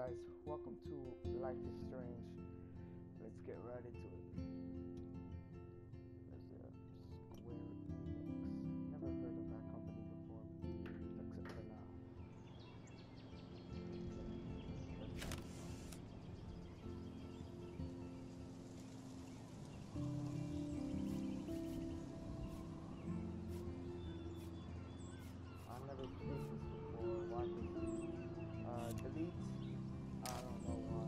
guys, welcome to Life is Strange. Let's get right into it. There's a Square Enix. Never heard of that company before, except for now. I've never played this before. Why delete? I don't know why.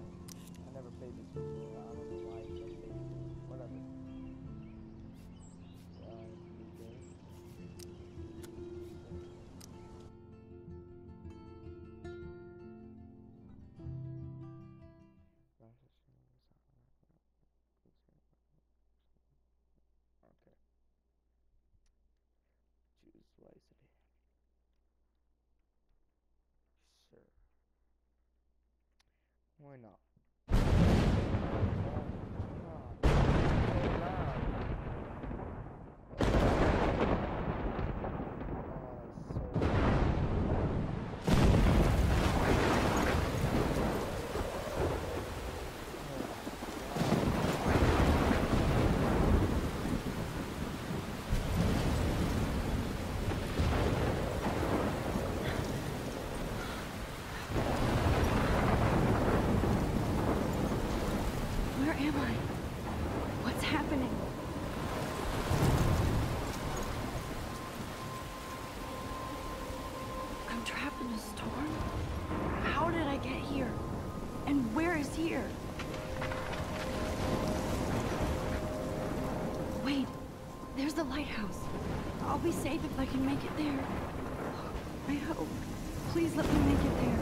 I never played this before. I don't know why it's updated. Whatever. New game. Okay. Choose wisely. Sure. Why not? Here. Wait, there's the lighthouse. I'll be safe if I can make it there. I hope. Please let me make it there.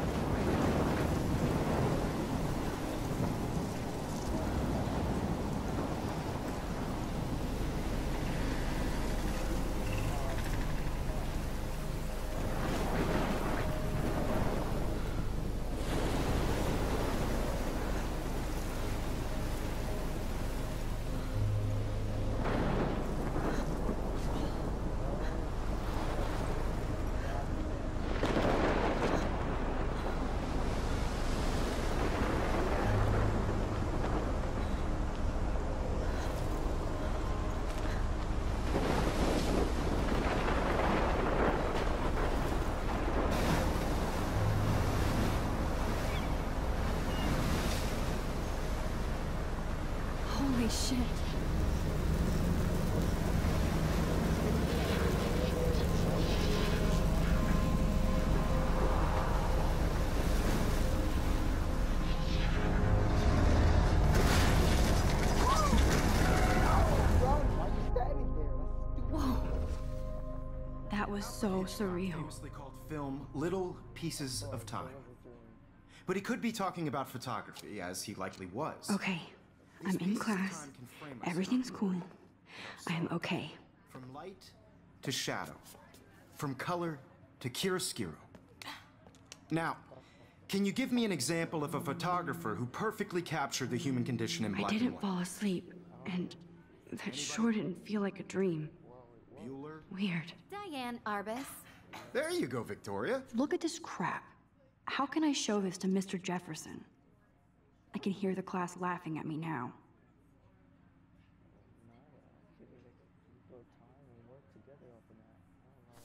Holy shit. Whoa. That was so surreal. Famously called film Little Pieces of Time. But he could be talking about photography, as he likely was. Okay. I'm in class. Everything's cool. I am okay. From light to shadow. From color to chiaroscuro. Now, can you give me an example of a photographer who perfectly captured the human condition in black and white? I didn't fall asleep, and that sure didn't feel like a dream. Bueller? Weird. Diane Arbus. There you go, Victoria. Look at this crap. How can I show this to Mr. Jefferson? I can hear the class laughing at me now.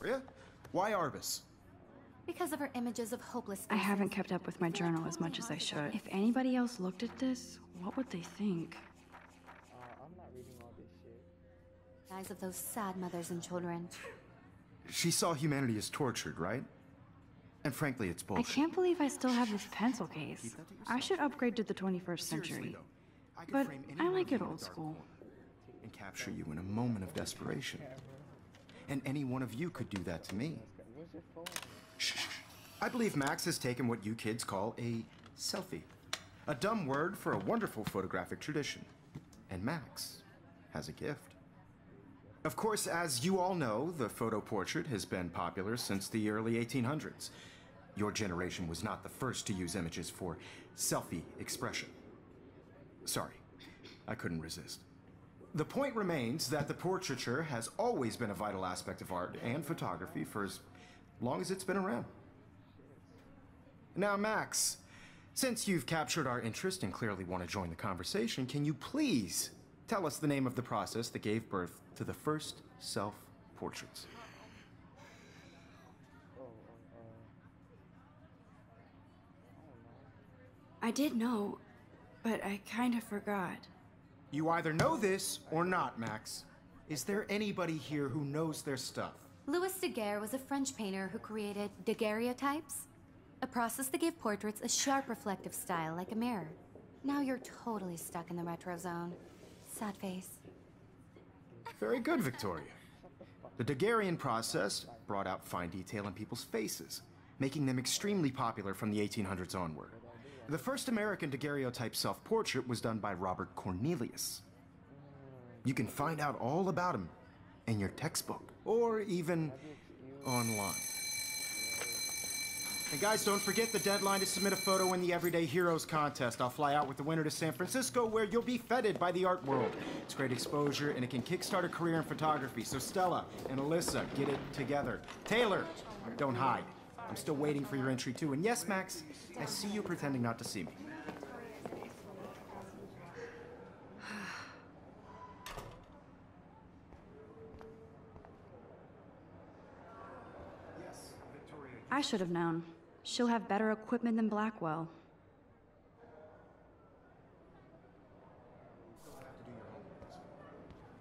Yeah? Why Arbus? Because of her images of hopeless faces. I haven't kept up with my journal as much as I should. If anybody else looked at this, what would they think? I'm not reading all this shit. Eyes of those sad mothers and children. She saw humanity as tortured, right? And frankly, it's bullshit. I can't believe I still have this pencil case. I should upgrade to the 21st century. But I like it old school. And capture you in a moment of desperation. And any one of you could do that to me. Shh. I believe Max has taken what you kids call a selfie. A dumb word for a wonderful photographic tradition. And Max has a gift. Of course, as you all know, the photo portrait has been popular since the early 1800s. Your generation was not the first to use images for selfie expression. Sorry, I couldn't resist. The point remains that the portraiture has always been a vital aspect of art and photography for as long as it's been around. Now, Max, Since you've captured our interest and clearly want to join the conversation, can you please tell us the name of the process that gave birth to the first self-portraits? I did know, but I kind of forgot. You either know this or not, Max. Is there anybody here who knows their stuff? Louis Daguerre was a French painter who created daguerreotypes, a process that gave portraits a sharp reflective style like a mirror. Now you're totally stuck in the retro zone. Sad face. Very good, Victoria. The Daguerrean process brought out fine detail in people's faces, making them extremely popular from the 1800s onward. The first American daguerreotype self-portrait was done by Robert Cornelius. You can find out all about him in your textbook, or even online. And guys, don't forget the deadline to submit a photo in the Everyday Heroes contest. I'll fly out with the winner to San Francisco, where you'll be feted by the art world. It's great exposure, and it can kickstart a career in photography. So Stella and Alyssa, get it together. Taylor, don't hide. I'm still waiting for your entry, too. And yes, Max, I see you pretending not to see me. I should have known. She'll have better equipment than Blackwell.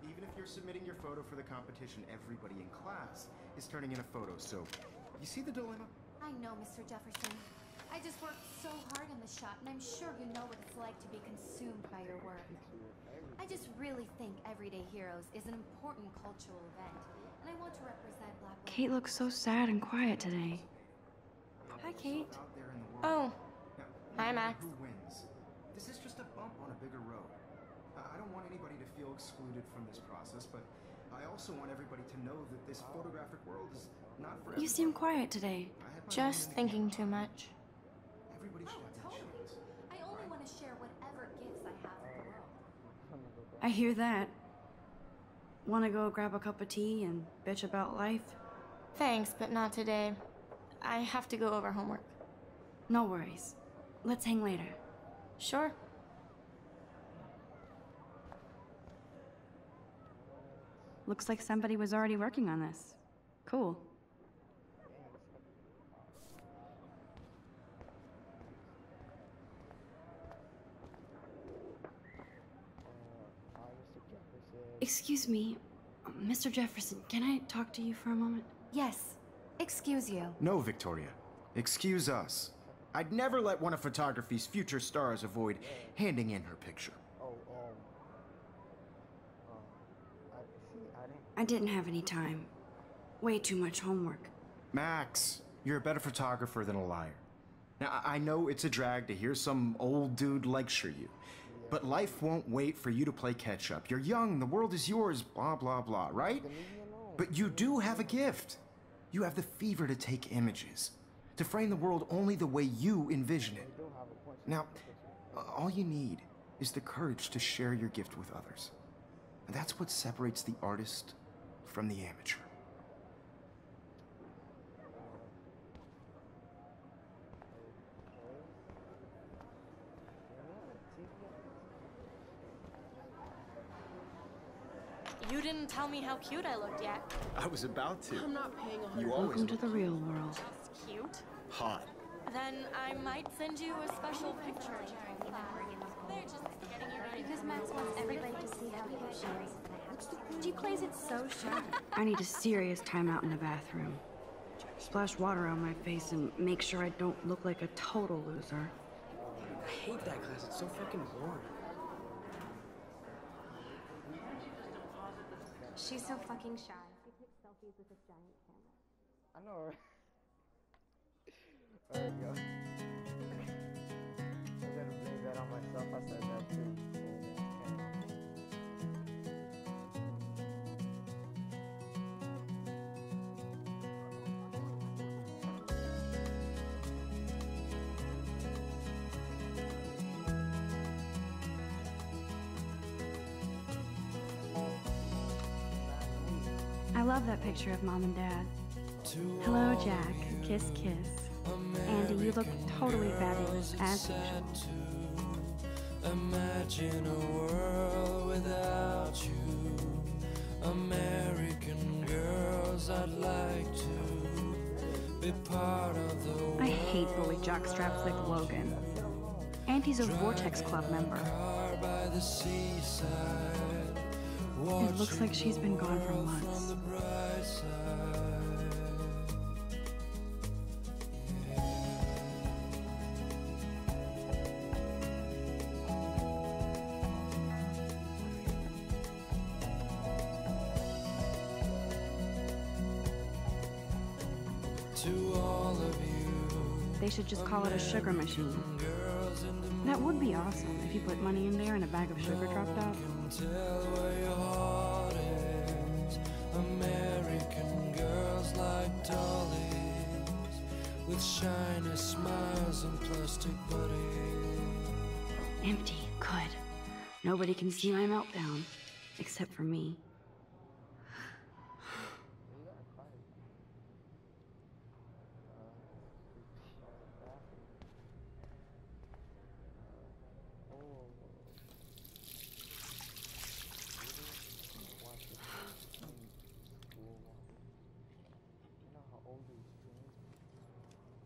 Even if you're submitting your photo for the competition, everybody in class is turning in a photo, so you see the dilemma? I know, Mr. Jefferson. I just worked so hard on the shot, and I'm sure you know what it's like to be consumed by your work. I just really think Everyday Heroes is an important cultural event, and I want to represent Blackwell. Kate looks so sad and quiet today. Hi, Kate. Oh. Hi, Max. Who wins? This is just a bump on a bigger road. I don't want anybody to feel excluded from this process, but I also want everybody to know that this photographic world is not for everybody. You seem quiet today. Just thinking too much. Everybody should have a chance. I only want to share whatever gifts I have in the world. I hear that. Want to go grab a cup of tea and bitch about life? Thanks, but not today. I have to go over homework. No worries. Let's hang later. Sure. Looks like somebody was already working on this. Cool. Excuse me, Mr. Jefferson, can I talk to you for a moment? Yes. Excuse you. No, Victoria. Excuse us. I'd never let one of photography's future stars avoid handing in her picture. I didn't have any time. Way too much homework. Max, you're a better photographer than a liar. Now, I know it's a drag to hear some old dude lecture you, but life won't wait for you to play catch-up. You're young, the world is yours, blah, blah, blah, right? But you do have a gift. You have the fever to take images, to frame the world only the way you envision it. Now, all you need is the courage to share your gift with others. And that's what separates the artist from the amateur. You didn't tell me how cute I looked yet. I was about to. I'm not paying a You always Welcome to the real world. Just cute. hot. Then I might send you a special picture. They're just getting you ready. Because Max wants everybody to see how cute she is. She plays it so sharp. I need a serious timeout in the bathroom. Splash water on my face and make sure I don't look like a total loser. I hate that class. It's so fucking boring. She's so fucking shy. She takes selfies with this giant camera. I know, right? There we go. I didn't blame that on myself. I said that too. I love that picture of Mom and Dad. Hello, Jack. Kiss, kiss. Andy, you look totally fabulous, as usual. Imagine a world without you. American girls, I'd like to be part of the world. I hate bully jockstraps like Logan. And he's a Vortex Club member. By the seaside, It looks like she's been gone for months. To all of you, They should just call it a sugar machine. That would be awesome if you put money in there and a bag of sugar dropped out. tell where your heart is. American girls like dollies with shiny smiles and plastic bodies. Empty. Good. Nobody can see my meltdown. Except for me.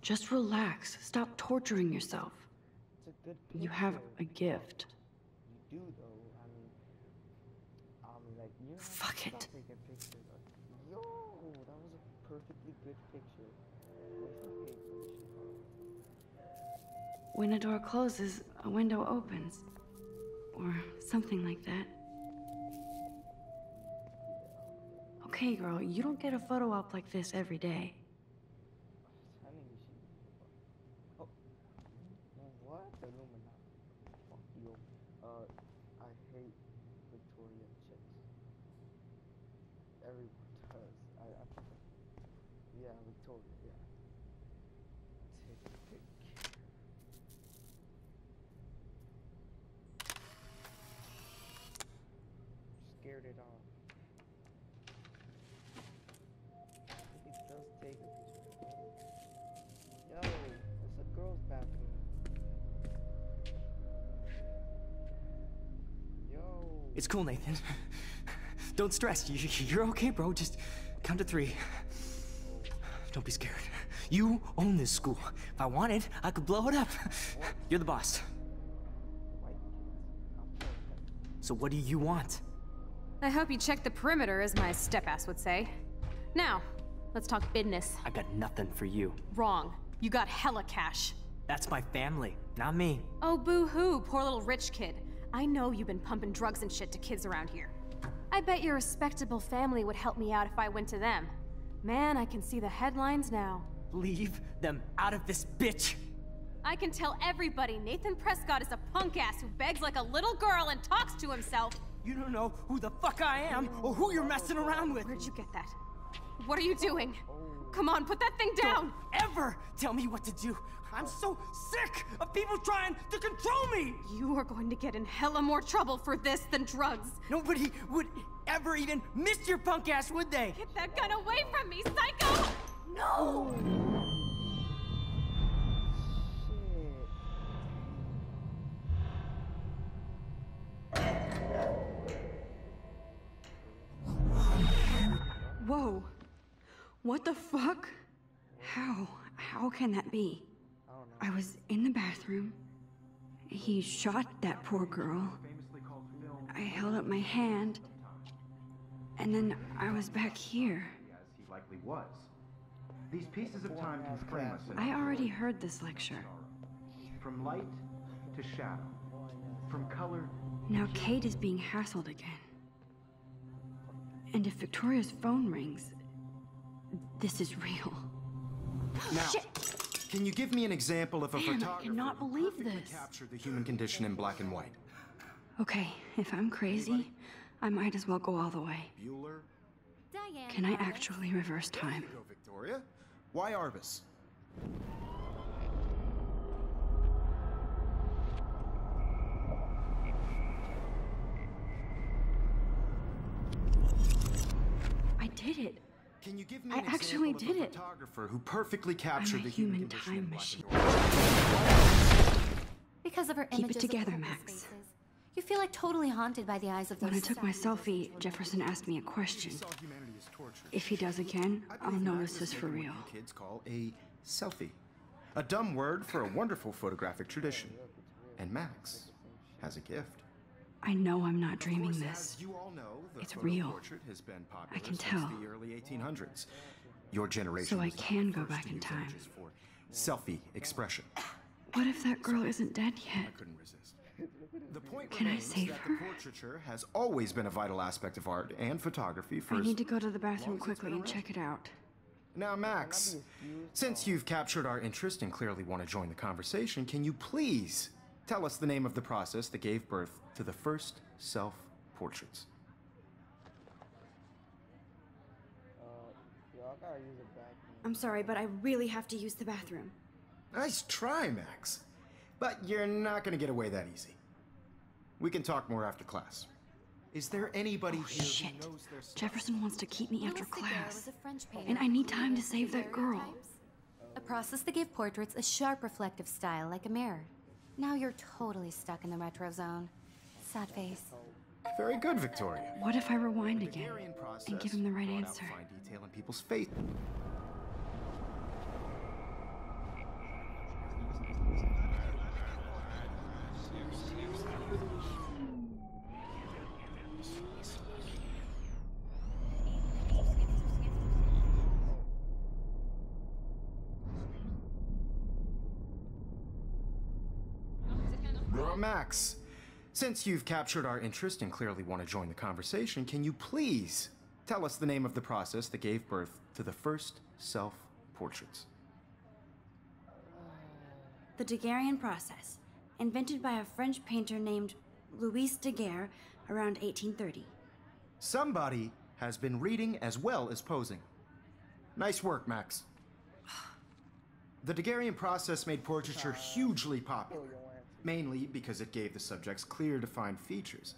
Just relax. Stop torturing yourself. It's a good picture. You have a gift. You do though. Like you have Fuck to it. stop taking pictures. Yo, that was a perfectly good picture. Where's my paper and shit? When a door closes, a window opens. Or something like that. Okay, girl, you don't get a photo op like this every day. Oh, what? The Illuminati. Fuck you. I hate Victoria chicks. Everyone does. Yeah, Victoria, yeah. Take a pic. Scared it off. It does take a picture. Yo, it's a girl's bathroom. Yo. It's cool, Nathan. Don't stress. You're okay, bro. Just count to 3. Don't be scared. You own this school. If I wanted, I could blow it up. You're the boss. White kids. I'm perfect. So what do you want? I hope you checked the perimeter, as my step-ass would say. Now, let's talk business. I got nothing for you. Wrong. You got hella cash. That's my family, not me. Oh, boo-hoo, poor little rich kid. I know you've been pumping drugs and shit to kids around here. I bet your respectable family would help me out if I went to them. Man, I can see the headlines now. Leave them out of this bitch! I can tell everybody Nathan Prescott is a punk ass who begs like a little girl and talks to himself. You don't know who the fuck I am or who you're messing around with. Where'd you get that? What are you doing? Come on, put that thing down! Don't ever tell me what to do. I'm so sick of people trying to control me! You are going to get in hella more trouble for this than drugs. Nobody would ever even miss your punk ass, would they? Get that gun away from me, psycho! No! Whoa. What the fuck? How can that be? I was in the bathroom. He shot that poor girl. I held up my hand. And then I was back here. As he likely was. These pieces of time can frame us in I already heard this lecture. from light to shadow, from color. Now Kate is being hassled again. And if Victoria's phone rings, this is real. Now, Shit! can you give me an example of a Man, I photographer cannot who believe perfectly this. captured the human condition in black and white? Okay, if I'm crazy, I might as well go all the way. Bueller? Diane. Can I Arbus. actually reverse time? Go, Victoria. Why Arbus? I did it. Can you give me I an actually example did of a it. photographer who perfectly captured I'm a the human human condition time in black machine. and white? Because of her Keep it images together, of hopeless Max. faces, you feel like totally haunted by the eyes of those. When I took my sad selfie, children. Jefferson asked me a question. Saw humanity as torture. If he does again, I I'll believe know Max this has is for taken real. what you kids call a selfie. A dumb word for a wonderful photographic tradition. And Max has a gift. I know I'm not dreaming Of course, this. as you all know, the It's photo real. portrait has been popular I can since tell. the early 1800s. Your generation So I was not can the go first back to in use time. images for selfie expression. What if that girl isn't dead yet? I couldn't resist. The point Can I remains save that her? the portraiture has always been a vital aspect of art and photography for I as need to go to the bathroom long as it's quickly been and around. check it out. Now, Max, since you've captured our interest and clearly want to join the conversation, can you please tell us the name of the process that gave birth to the first self-portraits? Yo, I gotta use a bathroom. I'm sorry, but I really have to use the bathroom. Nice try, Max. But you're not going to get away that easy. We can talk more after class. Is there anybody Oh, here shit. who knows their stuff? Jefferson wants to keep me after Louis Daguerre class. was a French painter And I need who time to used save that girl. daguerreotypes, a process that gave portraits a sharp reflective style like a mirror. Now you're totally stuck in the retro zone. Sad face. Very good, Victoria. What if I rewind again Daguerrean process and give him the right brought out answer? fine detail in people's face. Max, since you've captured our interest and clearly want to join the conversation, can you please tell us the name of the process that gave birth to the first self-portraits? The Daguerrean process, invented by a French painter named Louis Daguerre around 1830. Somebody has been reading as well as posing. Nice work, Max. The Daguerrean process made portraiture hugely popular, mainly because it gave the subjects clear, defined features.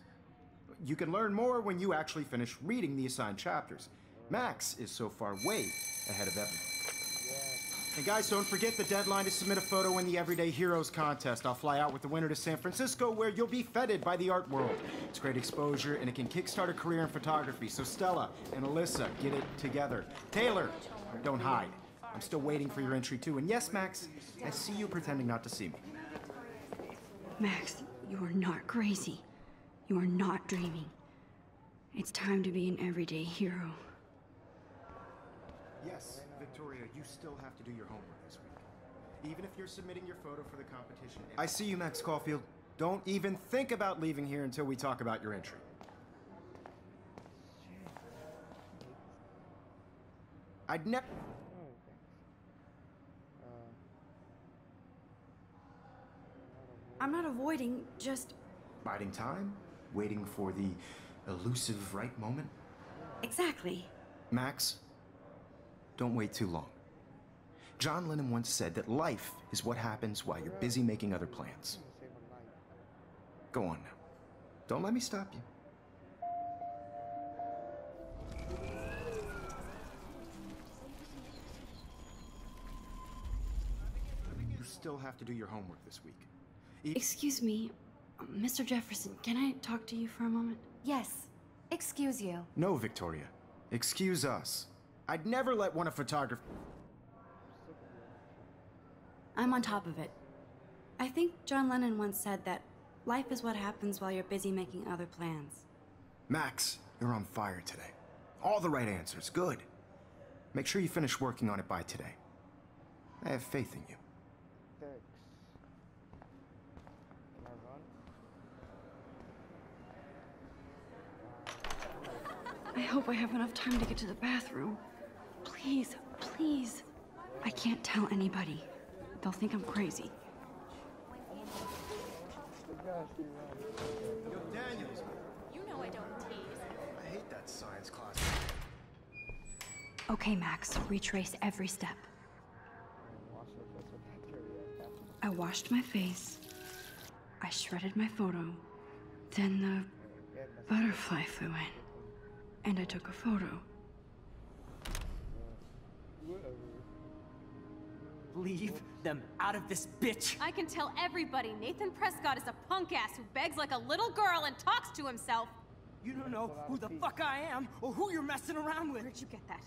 You can learn more when you actually finish reading the assigned chapters. Max is so far way ahead of everyone. And guys, don't forget the deadline to submit a photo in the Everyday Heroes contest. I'll fly out with the winner to San Francisco, where you'll be feted by the art world. It's great exposure, and it can kickstart a career in photography. So Stella and Alyssa, get it together. Taylor, don't hide. I'm still waiting for your entry too. And yes, Max, I see you pretending not to see me. Max, you are not crazy. You are not dreaming. It's time to be an everyday hero. Yes, Victoria, you still have to do your homework this week. Even if you're submitting your photo for the competition. I see you, Max Caulfield. Don't even think about leaving here until we talk about your entry. I'd never... I'm not avoiding, just... Biding time? Waiting for the elusive right moment? Exactly. Max, don't wait too long. John Lennon once said that life is what happens while you're busy making other plans. Go on now. Don't let me stop you. You still have to do your homework this week. Excuse me, Mr. Jefferson, can I talk to you for a moment? Yes. Excuse you. No, Victoria. Excuse us. I'd never let one of photography... I'm on top of it. I think John Lennon once said that life is what happens while you're busy making other plans. Max, you're on fire today. All the right answers. Good. Make sure you finish working on it by today. I have faith in you. Thanks. Can I run? I hope I have enough time to get to the bathroom. Please, please. I can't tell anybody. They'll think I'm crazy. Yo, Daniels. You know I don't tease. I hate that science class. Okay, Max, retrace every step. I washed my face. I shredded my photo. Then the butterfly flew in. And I took a photo. Whatever. Leave them out of this, bitch! I can tell everybody Nathan Prescott is a punk ass who begs like a little girl and talks to himself. You don't know who the fuck I am or who you're messing around with. Where'd you get that?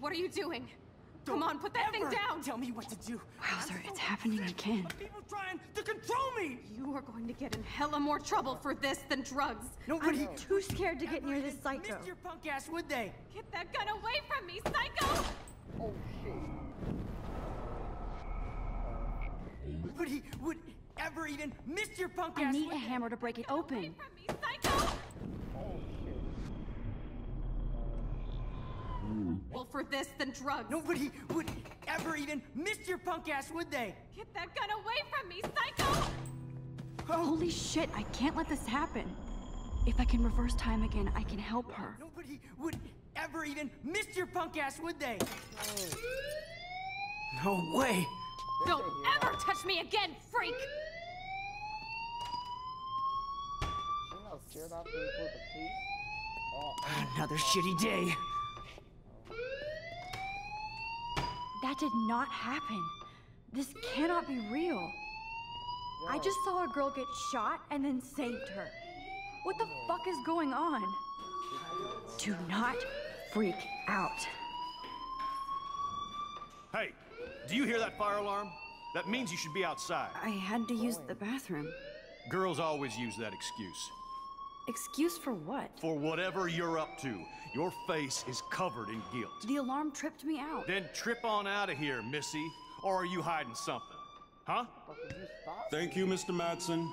What are you doing? Come on, put that thing down! Tell me what to do. Wowzer, it's happening again. People trying to control me! You are going to get in hella more trouble for this than drugs. Nobody I'm too scared to get near this psycho. missed your punk ass, would they? Get that gun away from me, psycho! Oh shit. Nobody would ever even miss your punk I ass, need would a they? hammer to break it Away open. from me, psycho! Oh shit. Well, for this than drugs. Nobody would ever even miss your punk ass, would they? Get that gun away from me, psycho! Holy shit, I can't let this happen. If I can reverse time again, I can help her. Nobody would ever even miss your punk ass, would they? No way! Don't ever touch me again, freak! She not scared after you pulled the piece? Oh, Another shitty day. That did not happen. This cannot be real. I just saw a girl get shot and then saved her. What the fuck is going on? Do not freak out. Hey, do you hear that fire alarm? That means you should be outside. I had to use the bathroom. Girls always use that excuse. Excuse for what? For whatever you're up to, your face is covered in guilt. The alarm tripped me out. Then trip on out of here, Missy. Or are you hiding something? Huh? could you stop? Thank you, Mr. Madsen.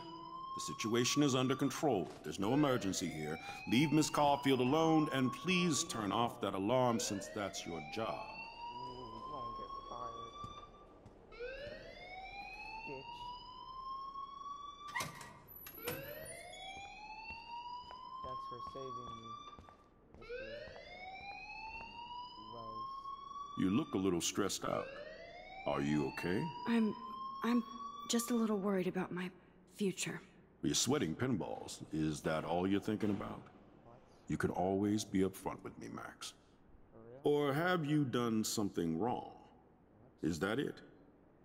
The situation is under control. There's no emergency here. Leave Miss Caulfield alone, and please turn off that alarm since that's your job. Ooh, you gonna get fired. Bitch. Thanks for saving me, Mr. Wells. You look a little stressed out. Are you okay? I'm just a little worried about my future. You're sweating pinballs. Is that all you're thinking about? You can always be upfront with me, Max. Or have you done something wrong? Is that it?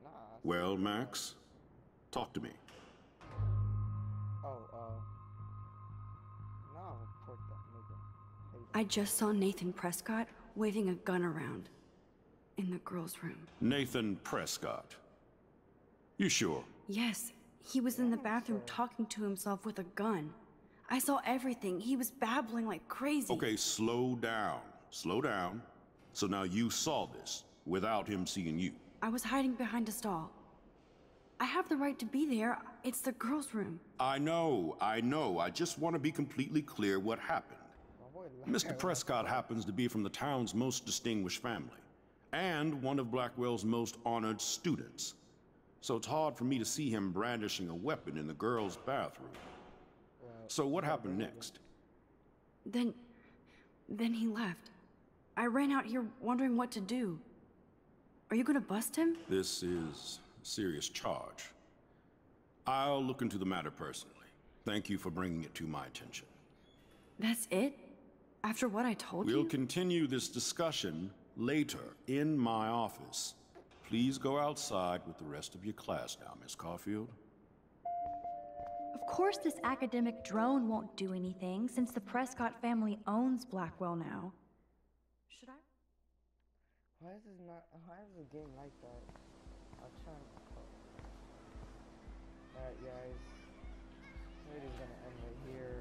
Nah. Well, Max, talk to me. Oh, no, report that nigga. Hey, I just saw Nathan Prescott waving a gun around in the girls' room. Nathan Prescott. You sure? Yes, he was in the bathroom talking to himself with a gun. I saw everything. He was babbling like crazy. Okay, slow down. Slow down. So now you saw this without him seeing you. I was hiding behind a stall. I have the right to be there. It's the girls' room. I know. I just want to be completely clear what happened. Mr. Prescott happens to be from the town's most distinguished family, and one of Blackwell's most honored students. So it's hard for me to see him brandishing a weapon in the girls' bathroom. So what happened next? Then he left. I ran out here wondering what to do. Are you gonna bust him? This is a serious charge. I'll look into the matter personally. Thank you for bringing it to my attention. That's it? After what I told We'll you? continue this discussion later in my office. Please go outside with the rest of your class now, Miss Caulfield. Of course this academic drone won't do anything, since the Prescott family owns Blackwell now. Should I? why is the game like that? I'll try and... Alright, guys. Video's gonna end right here.